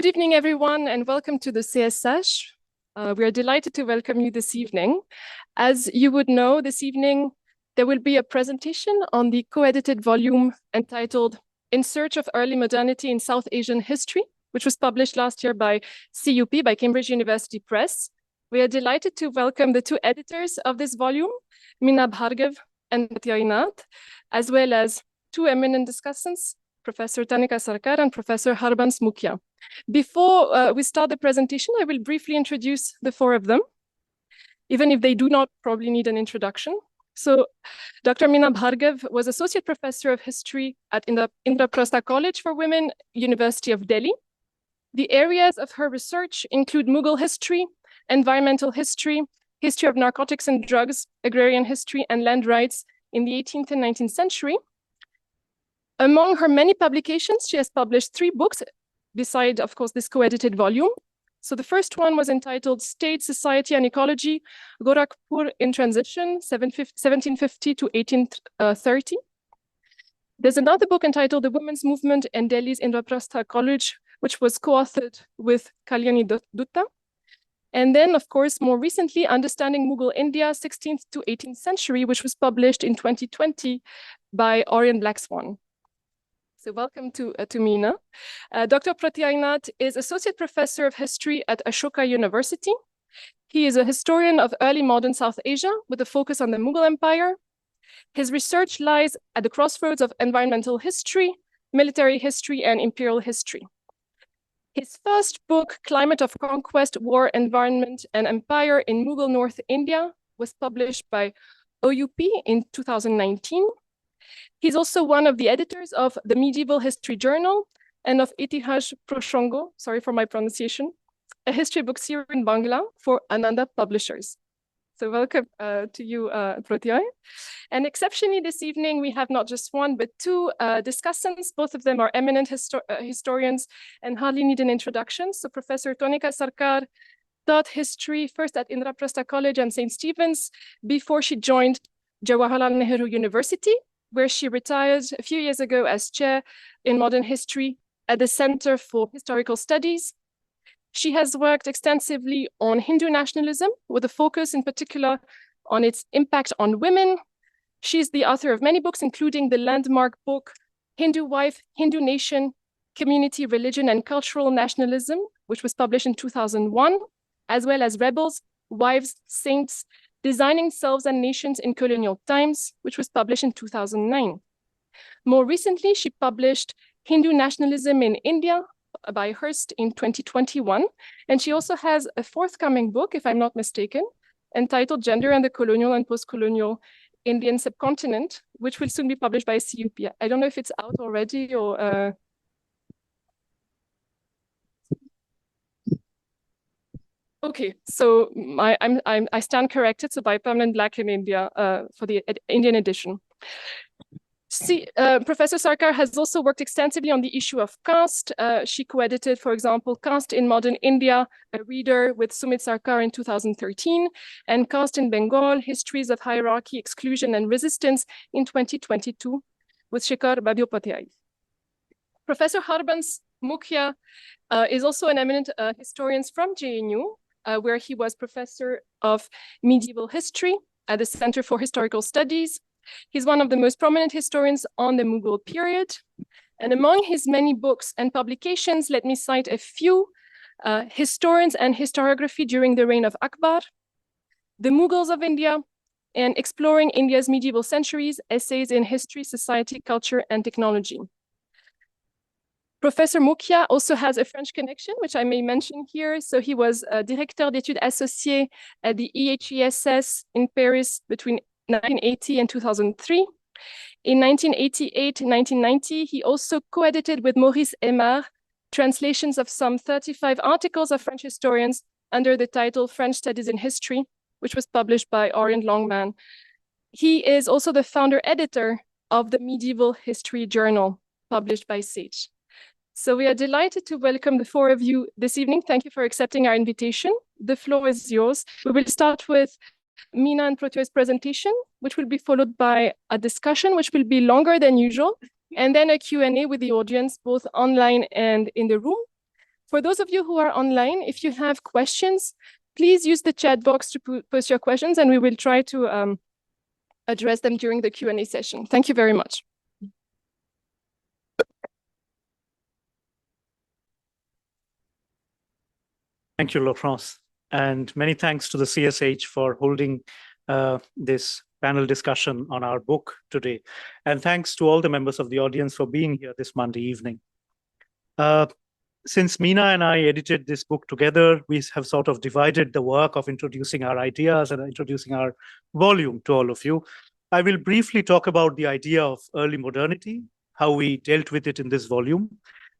Good evening, everyone, and welcome to the CSH. We are delighted to welcome you this evening. As you would know, this evening, there will be a presentation on the co-edited volume entitled In Search of Early Modernity in South Asian History, which was published last year by CUP, by Cambridge University Press. We are delighted to welcome the two editors of this volume, Meena Bhargava and Pratyay Nath, as well as two eminent discussants, Professor Tanika Sarkar and Professor Harbans Mukhya. Before we start the presentation, I will briefly introduce the four of them, even if they do not probably need an introduction. So Dr. Meena Bhargava was Associate Professor of History at Indraprastha College for Women, University of Delhi. The areas of her research include Mughal history, environmental history, history of narcotics and drugs, agrarian history, and land rights in the 18th and 19th century. Among her many publications, she has published 3 books, beside, of course, this co-edited volume. So the first one was entitled State, Society, and Ecology, Gorakhpur in Transition, 1750 to 1830. There's another book entitled The Women's Movement in Delhi's Indraprastha College, which was co-authored with Kalyani Dutta. And then, of course, more recently, Understanding Mughal India, 16th to 18th century, which was published in 2020 by Orion Blackswan. So welcome to Meena. Dr. Pratyay Nath is Associate Professor of History at Ashoka University. He is a historian of early modern South Asia with a focus on the Mughal Empire. His research lies at the crossroads of environmental history, military history, and imperial history. His first book, Climate of Conquest, War, Environment, and Empire in Mughal North India, was published by OUP in 2019. He's also one of the editors of the Medieval History Journal and of Itihas Proshongo, sorry for my pronunciation, a history book series in Bangla for Ananda Publishers. So welcome to you, Pratyay. And exceptionally this evening, we have not just one, but two discussants. Both of them are eminent historians and hardly need an introduction. So Professor Tanika Sarkar taught history first at Indraprastha College and St. Stephen's before she joined Jawaharlal Nehru University, where she retired a few years ago as chair in modern history at the Center for Historical Studies. She has worked extensively on Hindu nationalism, with a focus in particular on its impact on women. She's the author of many books, including the landmark book, Hindu Wife, Hindu Nation, Community, Religion, and Cultural Nationalism, which was published in 2001, as well as Rebels, Wives, Saints, Designing Selves and Nations in Colonial Times, which was published in 2009. More recently, she published Hindu Nationalism in India by Hearst in 2021. And she also has a forthcoming book, if I'm not mistaken, entitled Gender and the Colonial and Post-Colonial Indian Subcontinent, which will soon be published by CUP. I don't know if it's out already or... Okay, so I stand corrected. So by Permanent Black in India for the Indian edition. See, Professor Sarkar has also worked extensively on the issue of caste. She co-edited, for example, Caste in Modern India, a reader with Sumit Sarkar in 2013, and Caste in Bengal, Histories of Hierarchy, Exclusion, and Resistance in 2022 with Shekhar Bandyopadhyay. Professor Harbans Mukhya is also an eminent historian from JNU, where he was professor of medieval history at the Center for Historical Studies. He's one of the most prominent historians on the Mughal period. And among his many books and publications, let me cite a few: Historians and Historiography During the Reign of Akbar, The Mughals of India, and Exploring India's Medieval Centuries, Essays in History, Society, Culture, and Technology. Professor Mukhya also has a French connection, which I may mention here. So he was Directeur d'études associé at the EHESS in Paris between 1980 and 2003. In 1988 and 1990, he also co-edited with Maurice Aymar translations of some 35 articles of French historians under the title French Studies in History, which was published by Orient Longman. He is also the founder editor of the Medieval History Journal, published by Sage. So we are delighted to welcome the four of you this evening. Thank you for accepting our invitation. The floor is yours. We will start with Meena and Pratyay's presentation, which will be followed by a discussion, which will be longer than usual, and then a Q&A with the audience, both online and in the room. For those of you who are online, if you have questions, please use the chat box to post your questions, and we will try to address them during the Q&A session. Thank you very much. Thank you, Laurence. And many thanks to the CSH for holding this panel discussion on our book today. And thanks to all the members of the audience for being here this Monday evening. Since Meena and I edited this book together, we have sort of divided the work of introducing our ideas and introducing our volume to all of you. I will briefly talk about the idea of early modernity, how we dealt with it in this volume.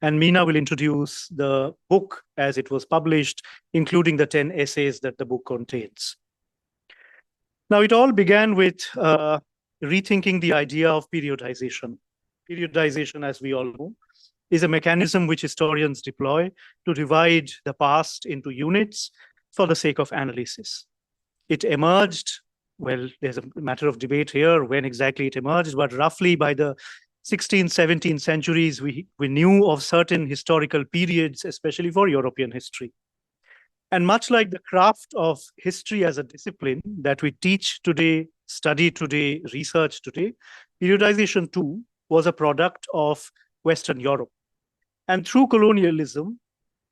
And Meena will introduce the book as it was published, including the 10 essays that the book contains. Now, it all began with rethinking the idea of periodization. Periodization, as we all know, is a mechanism which historians deploy to divide the past into units for the sake of analysis. It emerged, well, there's a matter of debate here when exactly it emerged, but roughly by the 16th, 17th centuries, we knew of certain historical periods, especially for European history. And much like the craft of history as a discipline that we teach today, study today, research today, periodization too was a product of Western Europe. And through colonialism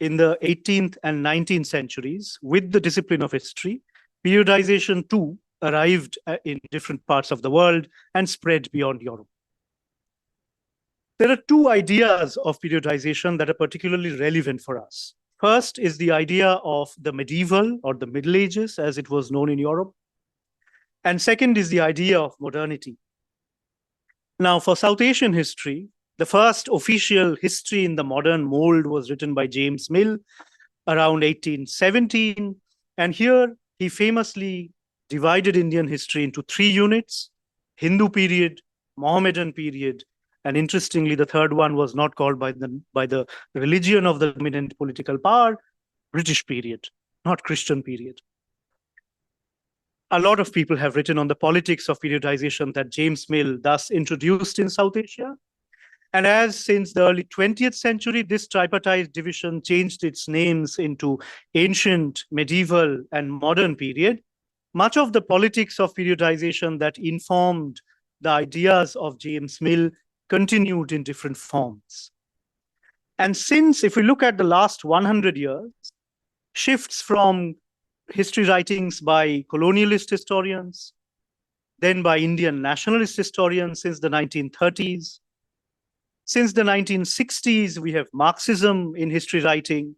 in the 18th and 19th centuries, with the discipline of history, periodization too arrived in different parts of the world and spread beyond Europe. There are two ideas of periodization that are particularly relevant for us. First is the idea of the medieval or the Middle Ages, as it was known in Europe. And second is the idea of modernity. Now, for South Asian history, the first official history in the modern mold was written by James Mill around 1817. And here he famously divided Indian history into three units: Hindu period, Mohammedan period, and interestingly, the third one was not called by the religion of the dominant political power, British period, not Christian period. A lot of people have written on the politics of periodization that James Mill thus introduced in South Asia. And as since the early 20th century, this tripartite division changed its names into ancient, medieval, and modern period, much of the politics of periodization that informed the ideas of James Mill continued in different forms. And since, if we look at the last 100 years, shifts from history writings by colonialist historians, then by Indian nationalist historians since the 1930s. Since the 1960s, we have Marxism in history writing.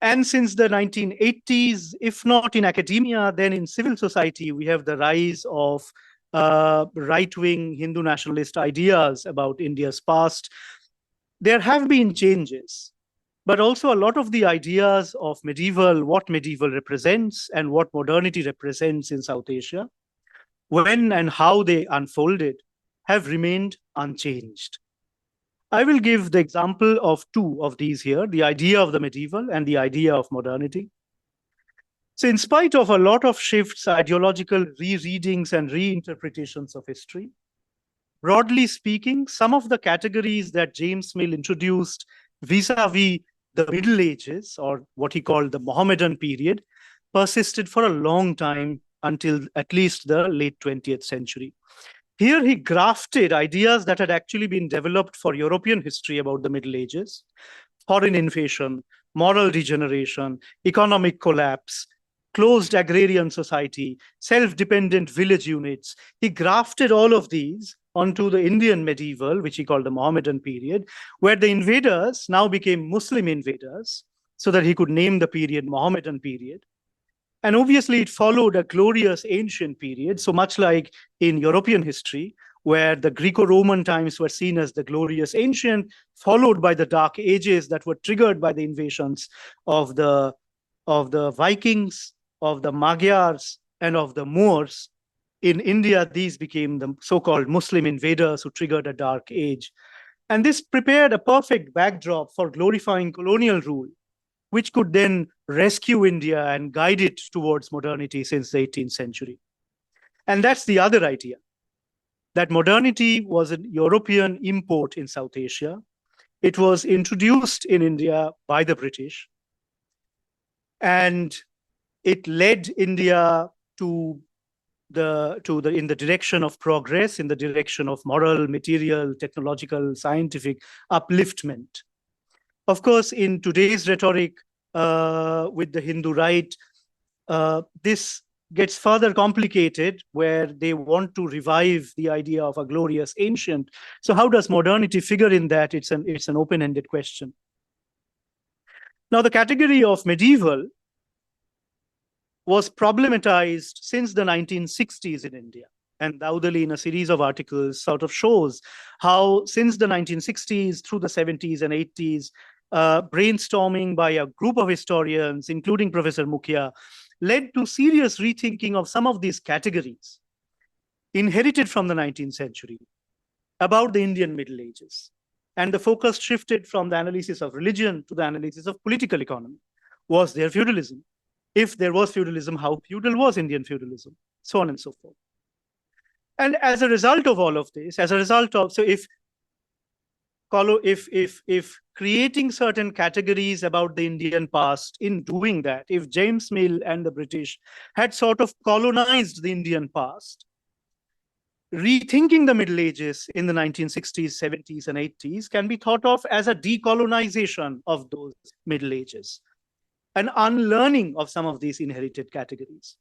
And since the 1980s, if not in academia, then in civil society, we have the rise of right-wing Hindu nationalist ideas about India's past. There have been changes, but also a lot of the ideas of medieval, what medieval represents and what modernity represents in South Asia, when and how they unfolded, have remained unchanged. I will give the example of two of these here, the idea of the medieval and the idea of modernity. So in spite of a lot of shifts, ideological rereadings and reinterpretations of history, broadly speaking, some of the categories that James Mill introduced vis-a-vis the Middle Ages, or what he called the Mohammedan period, persisted for a long time until at least the late 20th century. Here he grafted ideas that had actually been developed for European history about the Middle Ages: foreign invasion, moral degeneration, economic collapse, closed agrarian society, self-dependent village units. He grafted all of these onto the Indian medieval, which he called the Mohammedan period, where the invaders now became Muslim invaders, so that he could name the period Mohammedan period. And obviously, it followed a glorious ancient period, so much like in European history, where the Greco-Roman times were seen as the glorious ancient, followed by the Dark Ages that were triggered by the invasions of the Vikings, of the Magyars, and of the Moors. In India, these became the so-called Muslim invaders who triggered a Dark Age. And this prepared a perfect backdrop for glorifying colonial rule, which could then rescue India and guide it towards modernity since the 18th century. And that's the other idea, that modernity was a European import in South Asia. It was introduced in India by the British, and it led India to in the direction of progress, in the direction of moral, material, technological, scientific upliftment. Of course, in today's rhetoric, with the Hindu right, this gets further complicated, where they want to revive the idea of a glorious ancient. So how does modernity figure in that? It's an open-ended question. Now, the category of medieval was problematized since the 1960s in India. And Dowdali, in a series of articles, sort of shows how since the 1960s through the 70s and 80s, brainstorming by a group of historians, including Professor Mukhia, led to serious rethinking of some of these categories inherited from the 19th century about the Indian Middle Ages. And the focus shifted from the analysis of religion to the analysis of political economy. Was there feudalism? If there was feudalism, how feudal was Indian feudalism? So on and so forth. And as a result of all of this, as a result of, so if creating certain categories about the Indian past, in doing that, if James Mill and the British had sort of colonized the Indian past, rethinking the Middle Ages in the 1960s, 70s, and 80s can be thought of as a decolonization of those Middle Ages, an unlearning of some of these inherited categories.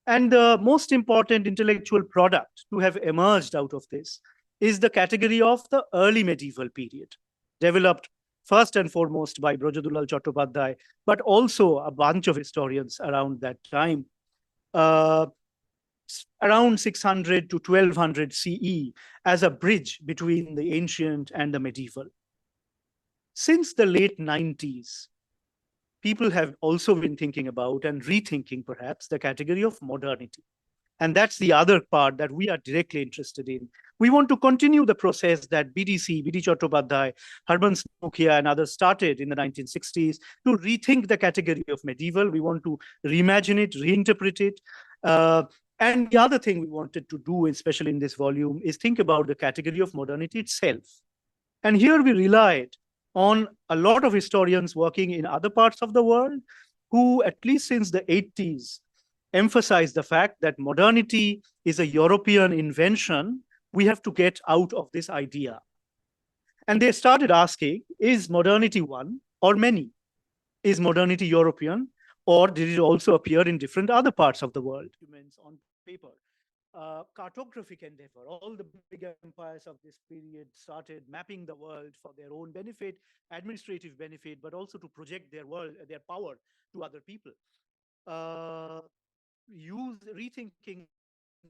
And the most important intellectual product to have emerged out of this is the category of the early medieval period, developed first and foremost by Brajadulal Chattopadhyay, but also a bunch of historians around that time, around 600 to 1200 CE, as a bridge between the ancient and the medieval. Since the late 90s, people have also been thinking about and rethinking perhaps the category of modernity. And that's the other part that we are directly interested in. We want to continue the process that BDC, BD Chattopadhyay, Harbans Mukhia, and others started in the 1960s to rethink the category of medieval. We want to reimagine it, reinterpret it. And the other thing we wanted to do, especially in this volume, is think about the category of modernity itself. And here we relied on a lot of historians working in other parts of the world who, at least since the 80s, emphasized the fact that modernity is a European invention. We have to get out of this idea. And they started asking, is modernity one or many? Is modernity European, or did it also appear in different other parts of the world? Documents on paper. Cartographic endeavor. All the big empires of this period started mapping the world for their own benefit, administrative benefit, but also to project their world, their power to other people. Rethinking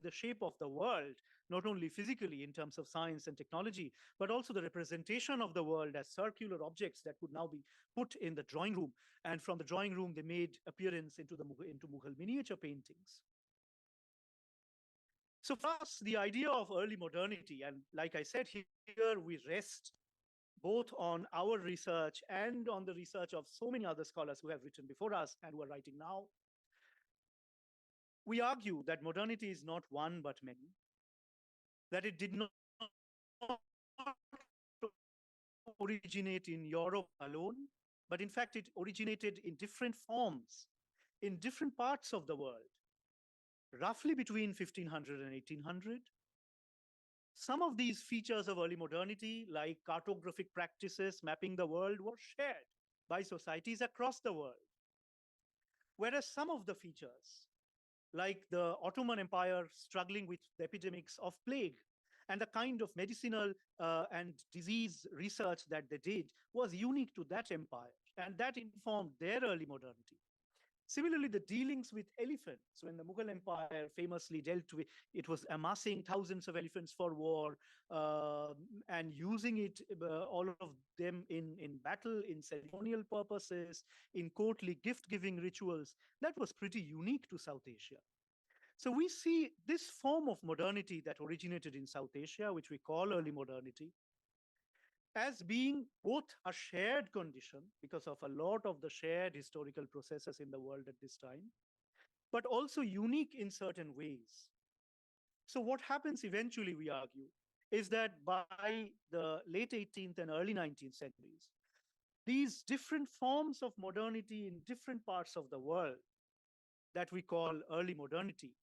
the shape of the world, not only physically in terms of science and technology, but also the representation of the world as circular objects that could now be put in the drawing room. And from the drawing room, they made appearance into Mughal miniature paintings. So for us, the idea of early modernity, and like I said, here we rest both on our research and on the research of so many other scholars who have written before us and who are writing now. We argue that modernity is not one but many, that it did not originate in Europe alone, but in fact it originated in different forms in different parts of the world, roughly between 1500 and 1800. Some of these features of early modernity, like cartographic practices mapping the world, were shared by societies across the world. Whereas some of the features, like the Ottoman Empire struggling with the epidemics of plague, and the kind of medicinal and disease research that they did was unique to that empire, and that informed their early modernity. Similarly, the dealings with elephants, when the Mughal Empire famously dealt with, it was amassing thousands of elephants for war and using it, all of them in battle, in ceremonial purposes, in courtly gift-giving rituals. That was pretty unique to South Asia. So we see this form of modernity that originated in South Asia, which we call early modernity, as being both a shared condition because of a lot of the shared historical processes in the world at this time, but also unique in certain ways. So what happens eventually, we argue, is that by the late 18th and early 19th centuries, these different forms of modernity in different parts of the world that we call early modernity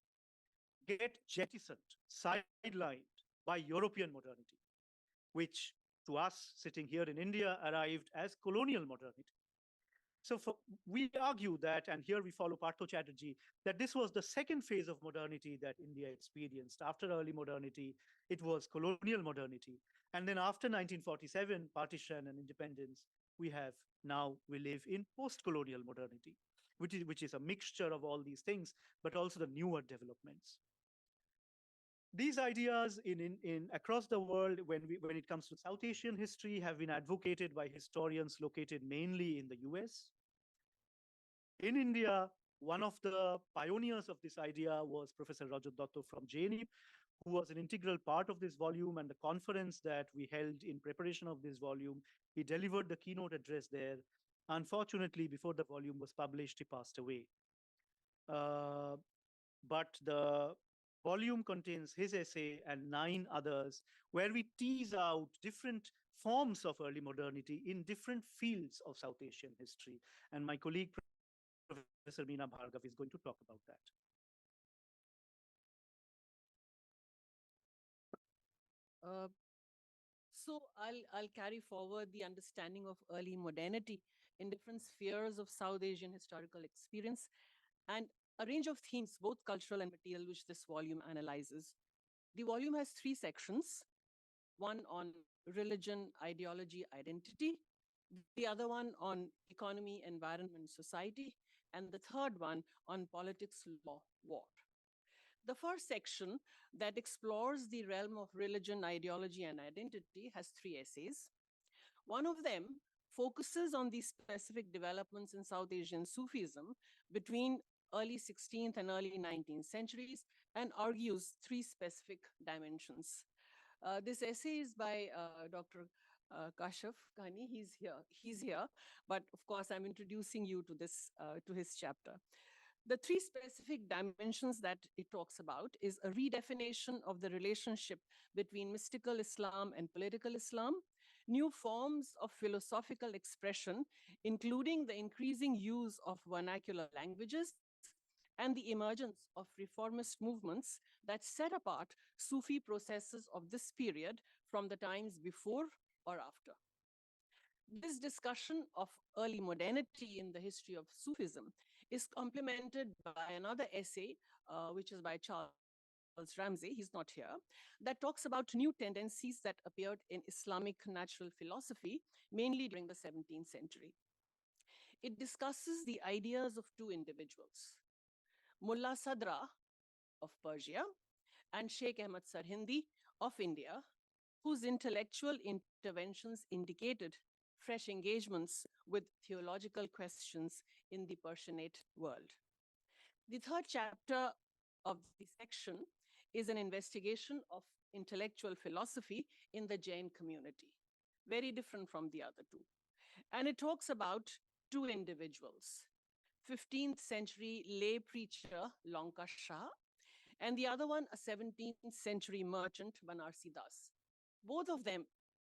get jettisoned, sidelined by European modernity, which to us sitting here in India arrived as colonial modernity. So we argue that, and here we follow Partho Chatterjee, that this was the second phase of modernity that India experienced. After early modernity, it was colonial modernity. And then after 1947, partition and independence, we live in post-colonial modernity, which is a mixture of all these things, but also the newer developments. These ideas in across the world, when it comes to South Asian history, have been advocated by historians located mainly in the US. In India, one of the pioneers of this idea was Professor Rajat Datta from JNU, who was an integral part of this volume and the conference that we held in preparation of this volume. He delivered the keynote address there. Unfortunately, before the volume was published, he passed away. But the volume contains his essay and 9 others, where we tease out different forms of early modernity in different fields of South Asian history. And my colleague, Professor Meena Bhargava, is going to talk about that. So I'll carry forward the understanding of early modernity in different spheres of South Asian historical experience and a range of themes, both cultural and material, which this volume analyzes. The volume has 3 sections, one on religion, ideology, identity, the other one on economy, environment, society, and the third one on politics, law, war. The first section that explores the realm of religion, ideology, and identity has 3 essays. One of them focuses on the specific developments in South Asian Sufism between early 16th and early 19th centuries and argues 3 specific dimensions. This essay is by Dr. Kashaf Khani. He's here, but of course I'm introducing you to to his chapter. The 3 specific dimensions that it talks about is a redefinition of the relationship between mystical Islam and political Islam, new forms of philosophical expression, including the increasing use of vernacular languages, and the emergence of reformist movements that set apart Sufi processes of this period from the times before or after. This discussion of early modernity in the history of Sufism is complemented by another essay, which is by Charles Ramsey, he's not here, that talks about new tendencies that appeared in Islamic natural philosophy, mainly during the 17th century. It discusses the ideas of 2 individuals, Mullah Sadra of Persia and Sheikh Ahmad Sarhindi of India, whose intellectual interventions indicated fresh engagements with theological questions in the Persianate world. The third chapter of the section is an investigation of intellectual philosophy in the Jain community, very different from the other 2. And it talks about 2 individuals, 15th century lay preacher Lanka Shah, and the other one, a 17th century merchant, Banarsi Das. Both of them,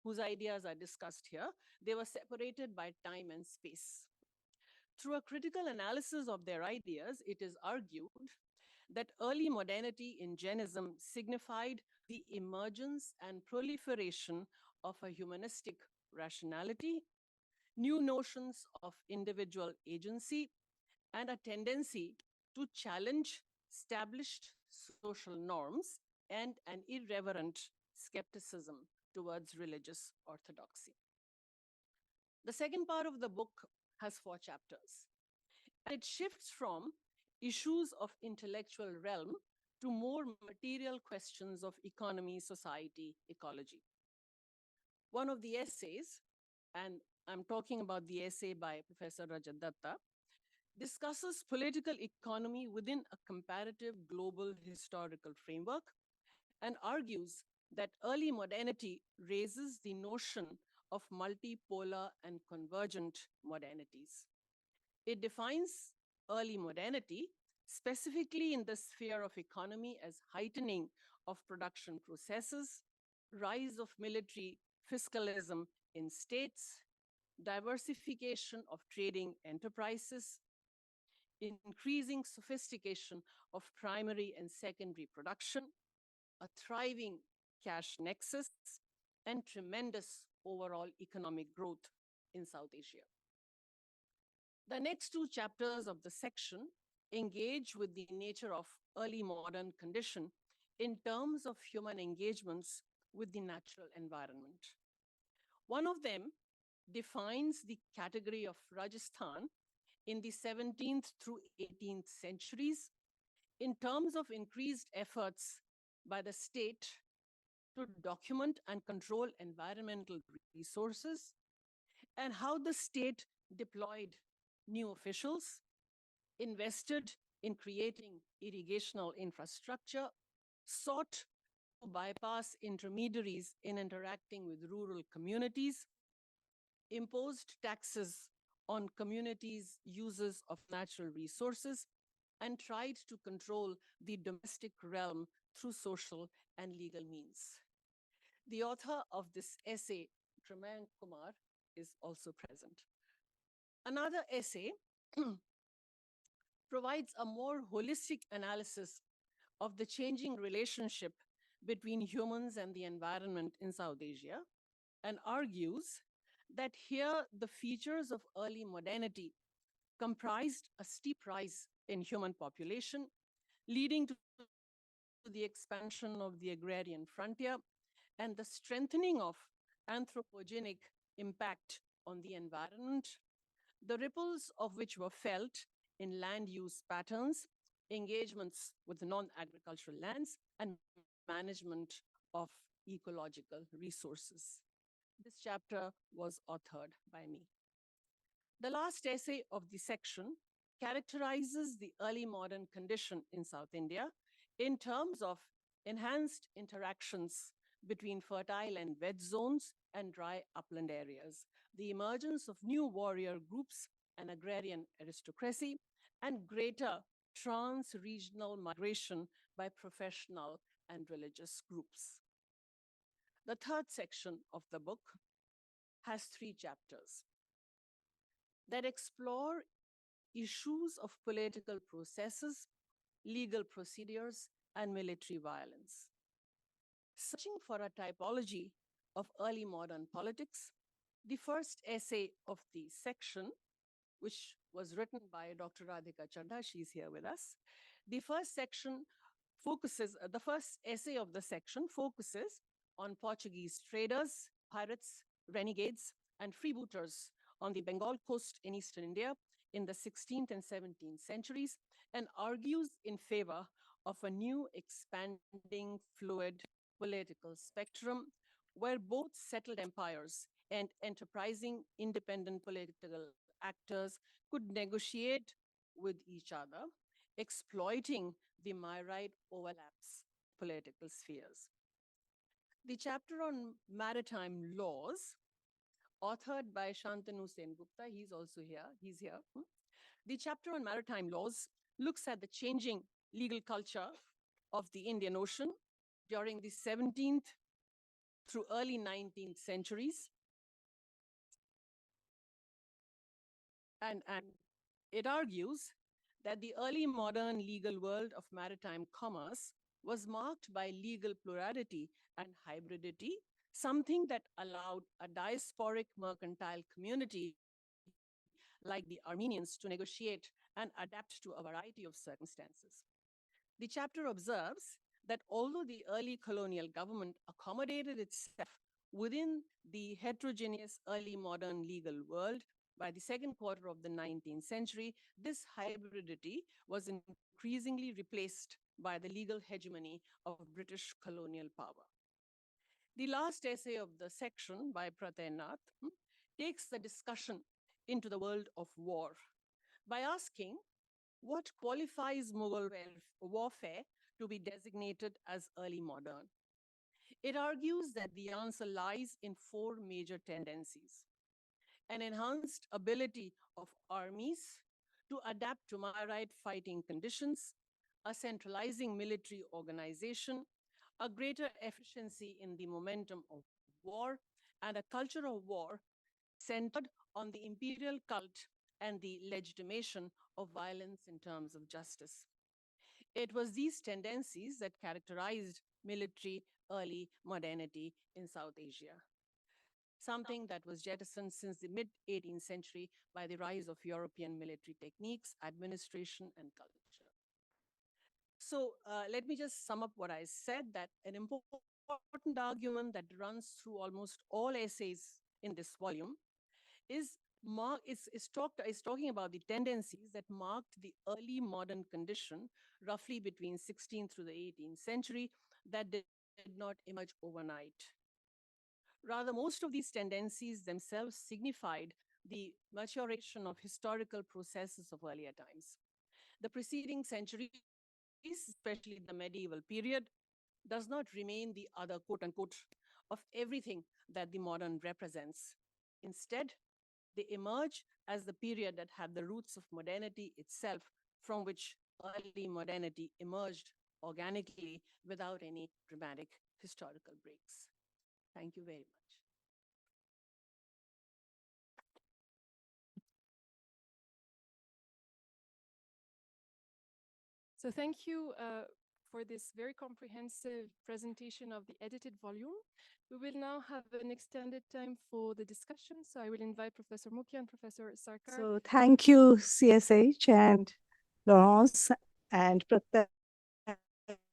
whose ideas are discussed here, they were separated by time and space. Through a critical analysis of their ideas, it is argued that early modernity in Jainism signified the emergence and proliferation of a humanistic rationality, new notions of individual agency, and a tendency to challenge established social norms and an irreverent skepticism towards religious orthodoxy. The second part of the book has 4 chapters, and it shifts from issues of intellectual realm to more material questions of economy, society, ecology. One of the essays, and I'm talking about the essay by Professor Rajat Datta, discusses political economy within a comparative global historical framework and argues that early modernity raises the notion of multipolar and convergent modernities. It defines early modernity specifically in the sphere of economy as heightening of production processes, rise of military fiscalism in states, diversification of trading enterprises, increasing sophistication of primary and secondary production, a thriving cash nexus, and tremendous overall economic growth in South Asia. The next two chapters of the section engage with the nature of early modern condition in terms of human engagements with the natural environment. One of them defines the category of Rajasthan in the 17th through 18th centuries in terms of increased efforts by the state to document and control environmental resources, and how the state deployed new officials, invested in creating irrigational infrastructure, sought to bypass intermediaries in interacting with rural communities, imposed taxes on communities' uses of natural resources, and tried to control the domestic realm through social and legal means. The author of this essay, Pratyay Kumar, is also present. Another essay provides a more holistic analysis of the changing relationship between humans and the environment in South Asia and argues that here the features of early modernity comprised a steep rise in human population, leading to the expansion of the agrarian frontier and the strengthening of anthropogenic impact on the environment, the ripples of which were felt in land use patterns, engagements with non-agricultural lands, and management of ecological resources. This chapter was authored by me. The last essay of the section characterizes the early modern condition in South India in terms of enhanced interactions between fertile and wet zones and dry upland areas, the emergence of new warrior groups and agrarian aristocracy, and greater trans-regional migration by professional and religious groups. The third section of the book has 3 chapters that explore issues of political processes, legal procedures, and military violence. Searching for a typology of early modern politics, the first essay of the section, which was written by Dr. Radhika Chadha, she's here with us. The first essay of the section focuses on Portuguese traders, pirates, renegades, and freebooters on the Bengal coast in eastern India in the 16th and 17th centuries, and argues in favor of a new expanding fluid political spectrum where both settled empires and enterprising independent political actors could negotiate with each other, exploiting the myriad overlaps political spheres. The chapter on maritime laws, authored by Shantanu Sengupta, he's also here, he's here. The chapter on maritime laws looks at the changing legal culture of the Indian Ocean during the 17th through early 19th centuries. And it argues that the early modern legal world of maritime commerce was marked by legal plurality and hybridity, something that allowed a diasporic mercantile community like the Armenians to negotiate and adapt to a variety of circumstances. The chapter observes that although the early colonial government accommodated itself within the heterogeneous early modern legal world, by the second quarter of the 19th century, this hybridity was increasingly replaced by the legal hegemony of British colonial power. The last essay of the section by Pratyay Nath takes the discussion into the world of war by asking what qualifies Mughal warfare to be designated as early modern. It argues that the answer lies in 4 major tendencies: an enhanced ability of armies to adapt to myriad fighting conditions, a centralizing military organization, a greater efficiency in the momentum of war, and a culture of war centered on the imperial cult and the legitimation of violence in terms of justice. It was these tendencies that characterized military early modernity in South Asia, something that was jettisoned since the mid 18th century by the rise of European military techniques, administration, and culture. So let me just sum up what I said, that an important argument that runs through almost all essays in this volume is talking about the tendencies that marked the early modern condition, roughly between 16th through the 18th century, that did not emerge overnight. Rather, most of these tendencies themselves signified the maturation of historical processes of earlier times. The preceding centuries, especially the medieval period, does not remain the other quote unquote of everything that the modern represents. Instead, they emerge as the period that had the roots of modernity itself, from which early modernity emerged organically without any dramatic historical breaks. Thank you very much. So thank you for this very comprehensive presentation of the edited volume. We will now have an extended time for the discussion. So I will invite Professor Mukia and Professor Sarkar. So thank you, CSH and Laurence and Pratyay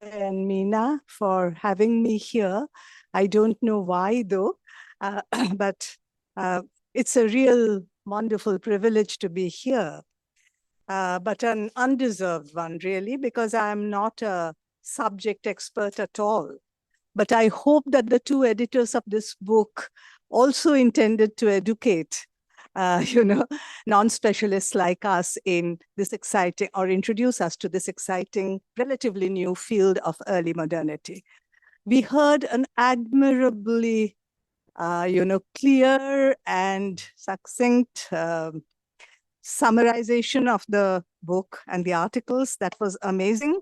and Meena for having me here. I don't know why though, but it's a real wonderful privilege to be here. But an undeserved one, really, because I'm not a subject expert at all. But I hope that the two editors of this book also intended to educate, non-specialists like us in this exciting, or introduce us to this exciting, relatively new field of early modernity. We heard an admirably, clear and succinct summarization of the book and the articles. That was amazing.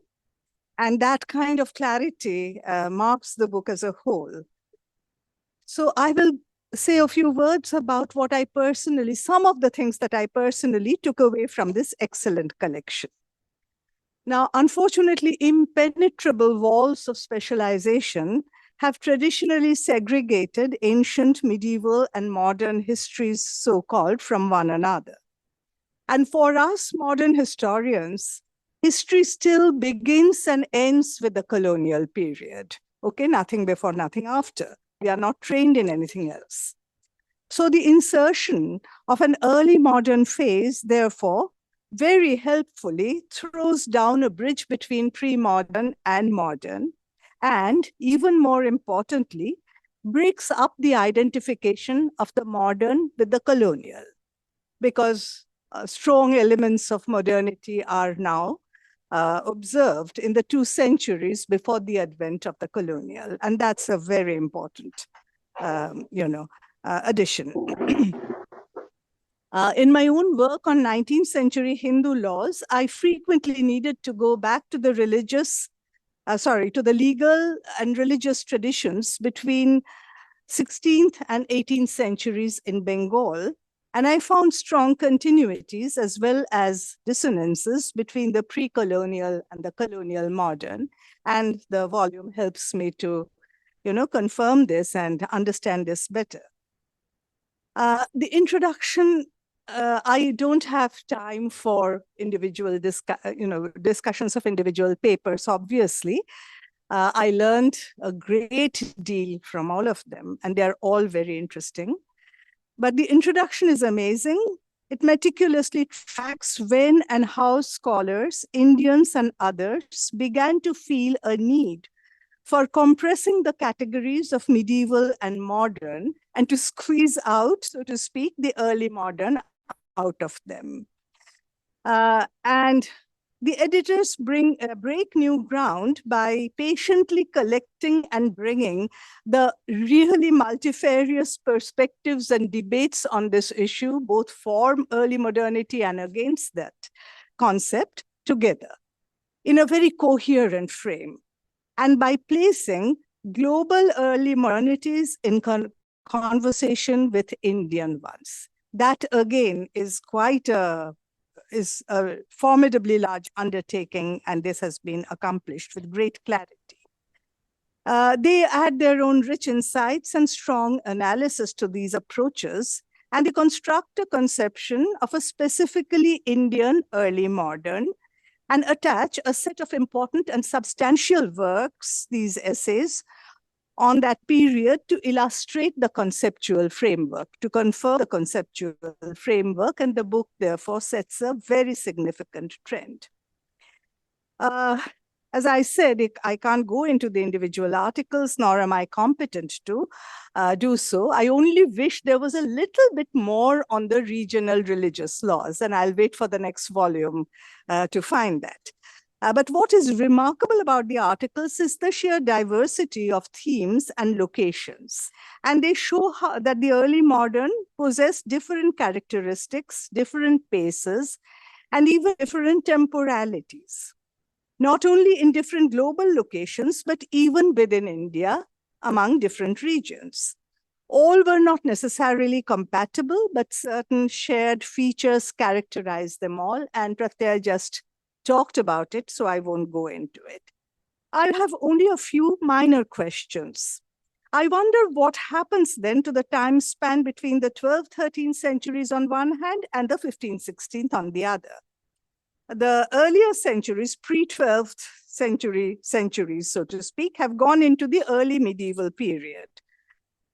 And that kind of clarity marks the book as a whole. So I will say a few words about what I personally, some of the things that I personally took away from this excellent collection. Now, unfortunately, impenetrable walls of specialization have traditionally segregated ancient, medieval, and modern histories, so-called, from one another. And for us modern historians, history still begins and ends with the colonial period. Okay, nothing before, nothing after. We are not trained in anything else. So the insertion of an early modern phase, therefore, very helpfully throws down a bridge between pre-modern and modern, and even more importantly, breaks up the identification of the modern with the colonial, because strong elements of modernity are now observed in the 2 centuries before the advent of the colonial. And that's a very important, addition. In my own work on 19th century Hindu laws, I frequently needed to go back to the to the legal and religious traditions between 16th and 18th centuries in Bengal. And I found strong continuities as well as dissonances between the pre-colonial and the colonial modern. And the volume helps me to, confirm this and understand this better. The introduction, I don't have time for individual discussions of individual papers, obviously. I learned a great deal from all of them, and they're all very interesting. But the introduction is amazing. It meticulously tracks when and how scholars, Indians and others, began to feel a need for compressing the categories of medieval and modern and to squeeze out, so to speak, the early modern out of them. And the editors break new ground by patiently collecting and bringing the really multifarious perspectives and debates on this issue, both for early modernity and against that concept, together in a very coherent frame. and by placing global early modernities in conversation with Indian ones. That again is is a formidably large undertaking, and this has been accomplished with great clarity. They add their own rich insights and strong analysis to these approaches, and they construct a conception of a specifically Indian early modern and attach a set of important and substantial works, these essays, on that period to illustrate the conceptual framework, to confirm the conceptual framework, and the book therefore sets a very significant trend. As I said, I can't go into the individual articles, nor am I competent to do so. I only wish there was a little bit more on the regional religious laws, and I'll wait for the next volume to find that. But what is remarkable about the articles is the sheer diversity of themes and locations. And they show that the early modern possessed different characteristics, different paces, and even different temporalities, not only in different global locations, but even within India, among different regions. All were not necessarily compatible, but certain shared features characterize them all, and Pratyay just talked about it, so I won't go into it. I have only a few minor questions. I wonder what happens then to the time span between the 12th, 13th centuries on one hand and the 15th, 16th on the other. The earlier centuries, pre-12th centuries, so to speak, have gone into the early medieval period,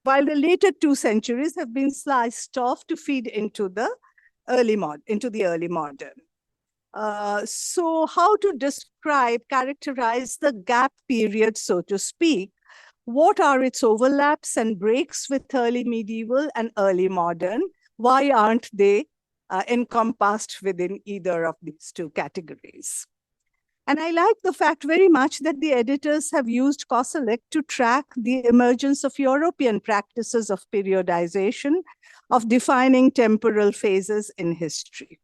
while the later 2 centuries have been sliced off to feed into the early modern. So how to characterize the gap period, so to speak? What are its overlaps and breaks with early medieval and early modern? Why aren't they encompassed within either of these two categories? And I like the fact very much that the editors have used Koselleck to track the emergence of European practices of periodization, of defining temporal phases in history.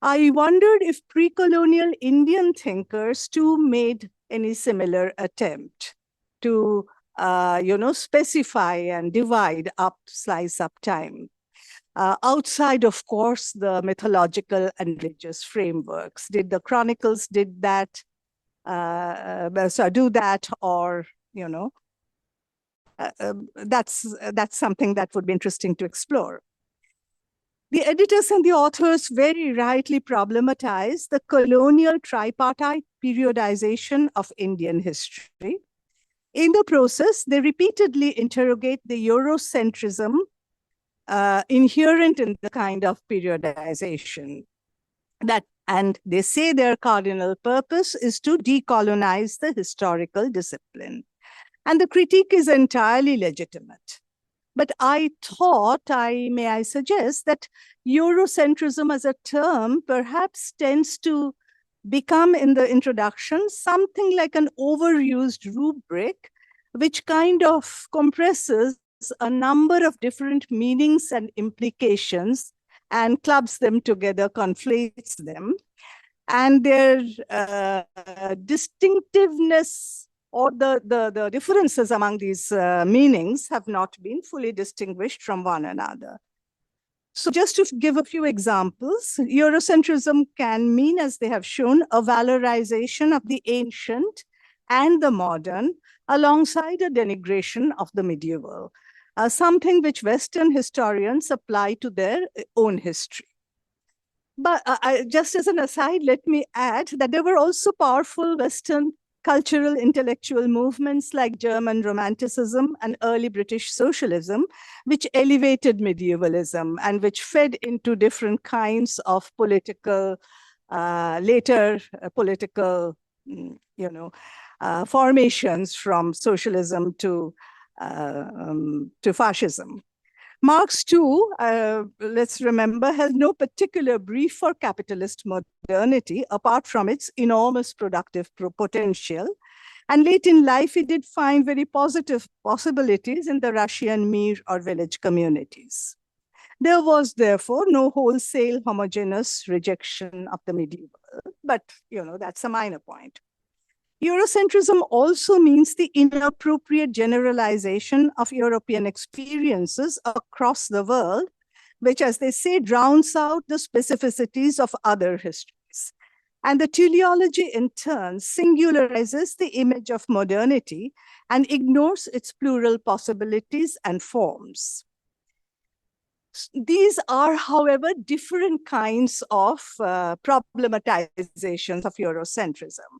I wondered if pre-colonial Indian thinkers too made any similar attempt to, specify and divide up, slice up time. Outside, of course, the mythological and religious frameworks. Did the chronicles do that, or, that's something that would be interesting to explore. The editors and the authors very rightly problematize the colonial tripartite periodization of Indian history. In the process, they repeatedly interrogate the Eurocentrism inherent in the kind of periodization and they say their cardinal purpose is to decolonize the historical discipline. And the critique is entirely legitimate. But I thought, may I suggest, that Eurocentrism as a term perhaps tends to become in the introduction something like an overused rubric, which kind of compresses a number of different meanings and implications and clubs them together, conflates them. And their distinctiveness or the differences among these meanings have not been fully distinguished from one another. So just to give a few examples, Eurocentrism can mean, as they have shown, a valorization of the ancient and the modern alongside a denigration of the medieval, something which Western historians apply to their own history. But just as an aside, let me add that there were also powerful Western cultural intellectual movements like German Romanticism and early British socialism, which elevated medievalism and which fed into different kinds of political, later political, formations from socialism to fascism. Marx, too, let's remember, held no particular brief for capitalist modernity apart from its enormous productive potential. And late in life, he did find very positive possibilities in the Russian mir or village communities. There was, therefore, no wholesale homogeneous rejection of the medieval, but, that's a minor point. Eurocentrism also means the inappropriate generalization of European experiences across the world, which, as they say, drowns out the specificities of other histories. And the teleology, in turn, singularizes the image of modernity and ignores its plural possibilities and forms. These are, however, different kinds of problematizations of Eurocentrism.